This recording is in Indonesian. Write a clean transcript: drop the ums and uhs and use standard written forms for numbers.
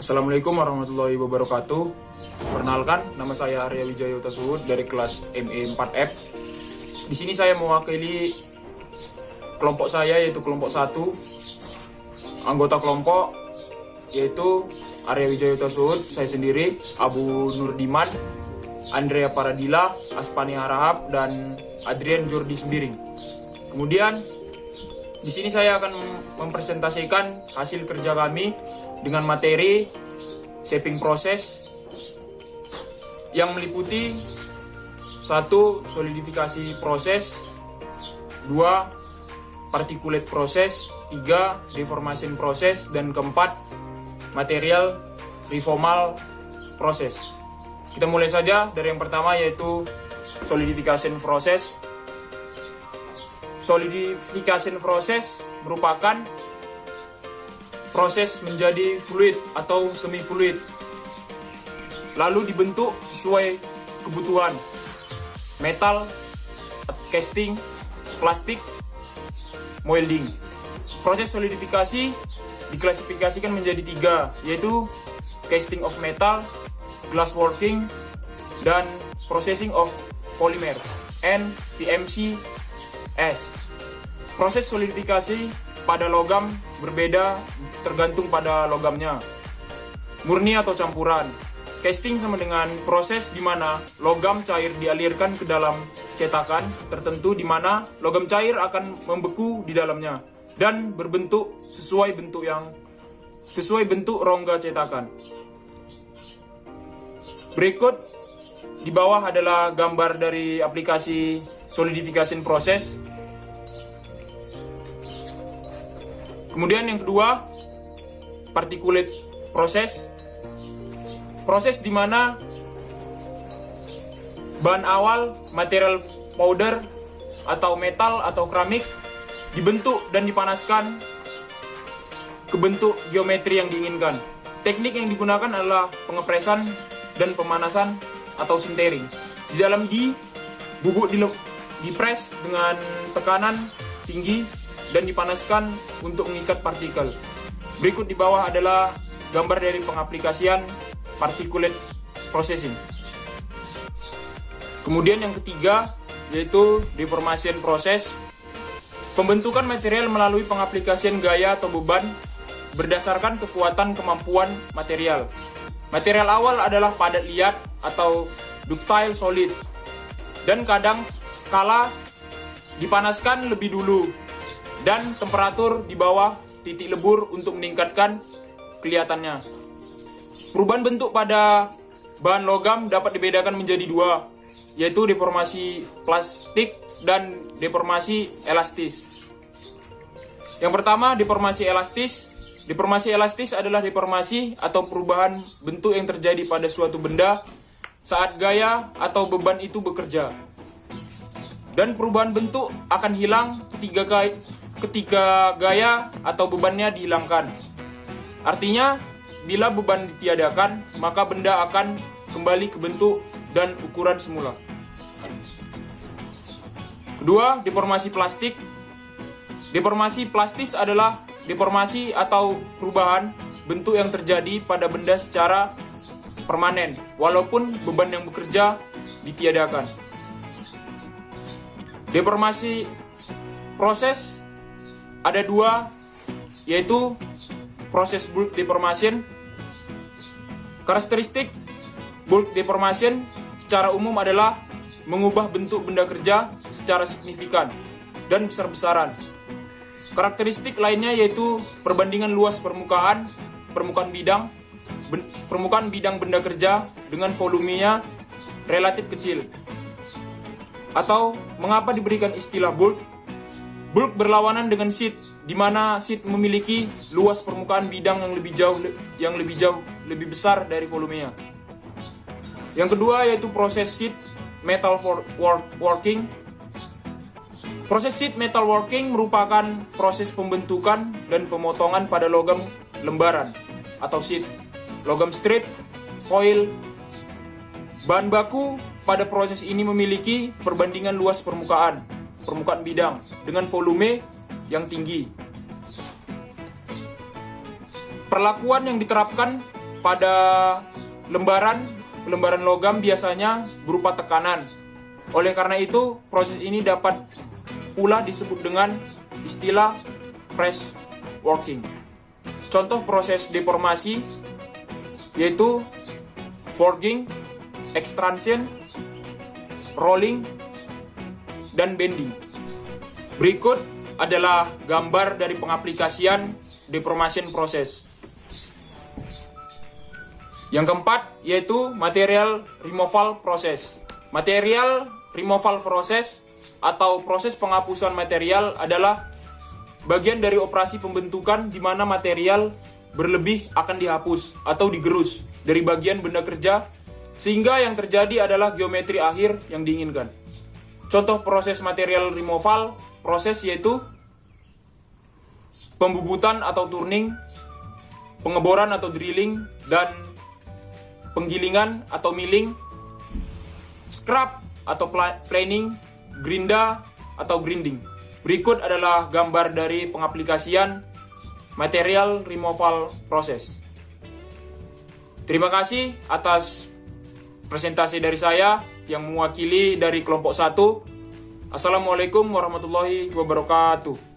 Assalamualaikum warahmatullahi wabarakatuh. Perkenalkan, nama saya Arya Wijaya Utasuhud dari kelas ME 4F. Di sini saya mewakili kelompok saya, yaitu kelompok 1. Anggota kelompok yaitu Arya Wijaya Utasuhud, saya sendiri, Abu Nurdiman, Andrea Paradila, Aspani Harahap, dan Adrian Jordi Sembiring. Kemudian di sini saya akan mempresentasikan hasil kerja kami dengan materi shaping proses yang meliputi 1. Solidifikasi proses, 2. Particulate proses, 3. Deformation proses, dan keempat, material reformal proses. Kita mulai saja dari yang pertama, yaitu solidification proses. Solidification proses merupakan proses menjadi fluid atau semi fluid, lalu dibentuk sesuai kebutuhan metal, casting, plastik, molding. Proses solidifikasi diklasifikasikan menjadi 3, yaitu casting of metal, glass working, dan processing of polymers and PMCS. Proses solidifikasi pada logam berbeda tergantung pada logamnya, murni atau campuran. Casting sama dengan proses di mana logam cair dialirkan ke dalam cetakan tertentu, di mana logam cair akan membeku di dalamnya dan berbentuk sesuai bentuk rongga cetakan. Berikut di bawah adalah gambar dari aplikasi solidification proses. Kemudian yang kedua, particulate proses. Proses di mana bahan awal, material powder atau metal atau keramik dibentuk dan dipanaskan ke bentuk geometri yang diinginkan. Teknik yang digunakan adalah pengepresan dan pemanasan atau sintering. Di dalam bubuk dipres dengan tekanan tinggi dan dipanaskan untuk mengikat partikel. Berikut di bawah adalah gambar dari pengaplikasian particulate processing. Kemudian yang ketiga, yaitu deformation process. Pembentukan material melalui pengaplikasian gaya atau beban berdasarkan kekuatan kemampuan material. Material awal adalah padat liat atau ductile solid, dan kadang kala dipanaskan lebih dulu dan temperatur di bawah titik lebur untuk meningkatkan kelihatannya. Perubahan bentuk pada bahan logam dapat dibedakan menjadi 2, yaitu deformasi plastik dan deformasi elastis. Yang pertama, deformasi elastis. Deformasi elastis adalah deformasi atau perubahan bentuk yang terjadi pada suatu benda saat gaya atau beban itu bekerja. Dan perubahan bentuk akan hilang ketika gaya atau bebannya dihilangkan. Artinya, bila beban ditiadakan, maka benda akan kembali ke bentuk dan ukuran semula. Kedua, deformasi plastik. Deformasi plastis adalah deformasi atau perubahan bentuk yang terjadi pada benda secara permanen, walaupun beban yang bekerja ditiadakan. Deformasi proses ada 2, yaitu proses bulk deformation. Karakteristik bulk deformation secara umum adalah mengubah bentuk benda kerja secara signifikan dan besar-besaran. Karakteristik lainnya yaitu perbandingan luas permukaan bidang benda kerja dengan volumenya relatif kecil. Atau mengapa diberikan istilah bulk? Bulk berlawanan dengan sheet, di mana sheet memiliki luas permukaan bidang yang lebih besar dari volumenya. Yang kedua yaitu proses sheet metal working. Proses sheet metal working merupakan proses pembentukan dan pemotongan pada logam lembaran atau sheet, logam strip, foil. Bahan baku pada proses ini memiliki perbandingan luas permukaan bidang dengan volume yang tinggi. Perlakuan yang diterapkan pada lembaran logam biasanya berupa tekanan. Oleh karena itu, proses ini dapat pula disebut dengan istilah press working. Contoh proses deformasi yaitu forging, extrusion, rolling, dan bending. Berikut adalah gambar dari pengaplikasian deformation proses. Yang keempat yaitu material removal process. Material removal process atau proses penghapusan material adalah bagian dari operasi pembentukan di mana material berlebih akan dihapus atau digerus dari bagian benda kerja sehingga yang terjadi adalah geometri akhir yang diinginkan. Contoh proses material removal proses yaitu pembubutan atau turning, pengeboran atau drilling, dan penggilingan atau milling, scrap atau planing, grinda atau grinding. Berikut adalah gambar dari pengaplikasian material removal process. Terima kasih atas presentasi dari saya yang mewakili dari kelompok 1. Assalamualaikum warahmatullahi wabarakatuh.